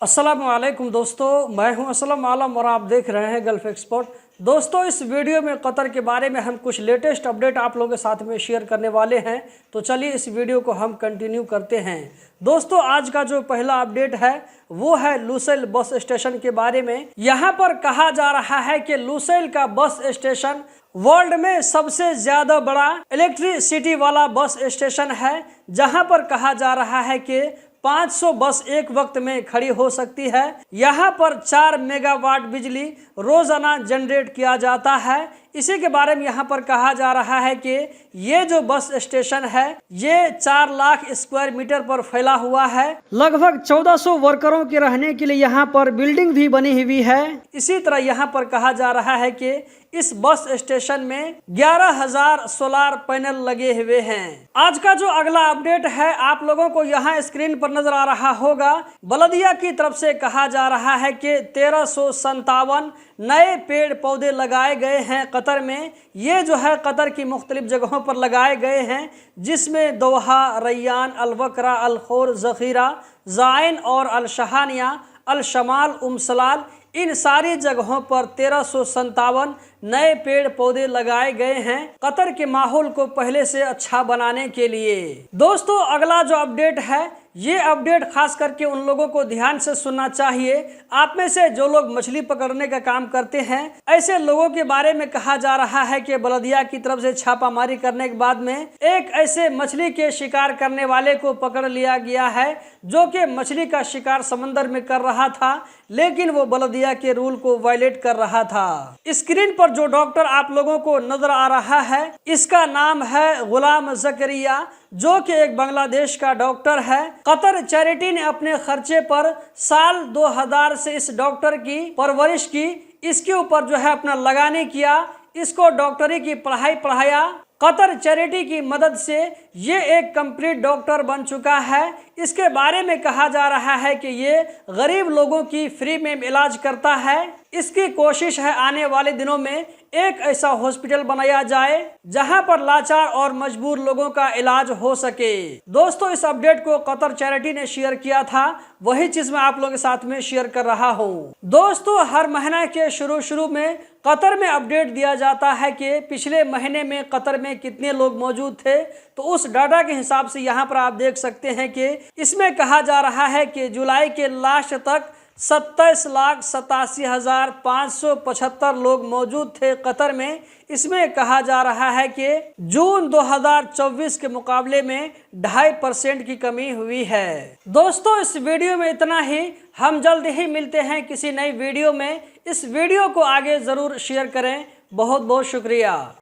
अस्सलामुअलैकुम दोस्तों, मैं हूं असलम आलम और आप देख रहे हैं गल्फ एक्सपर्ट। दोस्तों, इस वीडियो में कतर के बारे में हम कुछ लेटेस्ट अपडेट आप लोगों के साथ में शेयर करने वाले हैं। तो चलिए इस वीडियो को हम कंटिन्यू करते हैं। दोस्तों, आज का जो पहला अपडेट है वो है लुसैल बस स्टेशन के बारे में। यहाँ पर कहा जा रहा है कि लुसैल का बस स्टेशन वर्ल्ड में सबसे ज्यादा बड़ा इलेक्ट्रिसिटी वाला बस स्टेशन है, जहां पर कहा जा रहा है कि 500 बस एक वक्त में खड़ी हो सकती है। यहाँ पर 4 मेगावाट बिजली रोजाना जनरेट किया जाता है। इसी के बारे में यहाँ पर कहा जा रहा है कि ये जो बस स्टेशन है ये 4 लाख स्क्वायर मीटर पर फैला हुआ है। लगभग 1400 वर्करों के रहने के लिए यहाँ पर बिल्डिंग भी बनी हुई है। इसी तरह यहाँ पर कहा जा रहा है कि इस बस स्टेशन में 11,000 सोलार पैनल लगे हुए हैं। आज का जो अगला अपडेट है आप लोगों को यहाँ स्क्रीन पर नजर आ रहा होगा। बलदिया की तरफ से कहा जा रहा है कि 1357 नए पेड़ पौधे लगाए गए हैं कतर में। ये जो है कतर की मुख्तलिफ जगहों पर लगाए गए हैं, जिसमें दोहा, रैयान, अल-वकरा, अल-खोर, ज़खीरा, ज़ाइन और अल-शहानिया, अल-शमाल, उमसलाल, इन सारी जगहों पर 1357 नए पेड़ पौधे लगाए गए हैं कतर के माहौल को पहले से अच्छा बनाने के लिए। दोस्तों, अगला जो अपडेट है ये अपडेट खास करके उन लोगों को ध्यान से सुनना चाहिए। आप में से जो लोग मछली पकड़ने का काम करते हैं, ऐसे लोगों के बारे में कहा जा रहा है कि बलदिया की तरफ से छापामारी करने के बाद में एक ऐसे मछली के शिकार करने वाले को पकड़ लिया गया है, जो कि मछली का शिकार समंदर में कर रहा था, लेकिन वो बलदिया के रूल को वायलेट कर रहा था। स्क्रीन पर जो डॉक्टर आप लोगों को नजर आ रहा है इसका नाम है गुलाम ज़करिया, जो कि एक बांग्लादेश का डॉक्टर है। कतर चैरिटी ने अपने खर्चे पर साल 2000 से इस डॉक्टर की परवरिश की, इसके ऊपर जो है अपना लगाने किया, इसको डॉक्टरी की पढ़ाई पढ़ाया। कतर चैरिटी की मदद से ये एक कंप्लीट डॉक्टर बन चुका है। इसके बारे में कहा जा रहा है कि ये गरीब लोगों की फ्री में इलाज करता है। इसकी कोशिश है आने वाले दिनों में एक ऐसा हॉस्पिटल बनाया जाए जहां पर लाचार और मजबूर लोगों का इलाज हो सके। दोस्तों, इस अपडेट को कतर चैरिटी ने शेयर किया था, वही चीज मैं आप लोगों के साथ में शेयर कर रहा हूं। दोस्तों, हर महीने के शुरू में कतर में अपडेट दिया जाता है कि पिछले महीने में कतर में कितने लोग मौजूद थे। तो उस डाटा के हिसाब से यहाँ पर आप देख सकते हैं कि इसमें कहा जा रहा है कि जुलाई के लास्ट तक 27,87,575 लोग मौजूद थे कतर में। इसमें कहा जा रहा है कि जून 2024 के मुकाबले में 2.5% की कमी हुई है। दोस्तों, इस वीडियो में इतना ही। हम जल्द ही मिलते हैं किसी नई वीडियो में। इस वीडियो को आगे जरूर शेयर करें। बहुत बहुत शुक्रिया।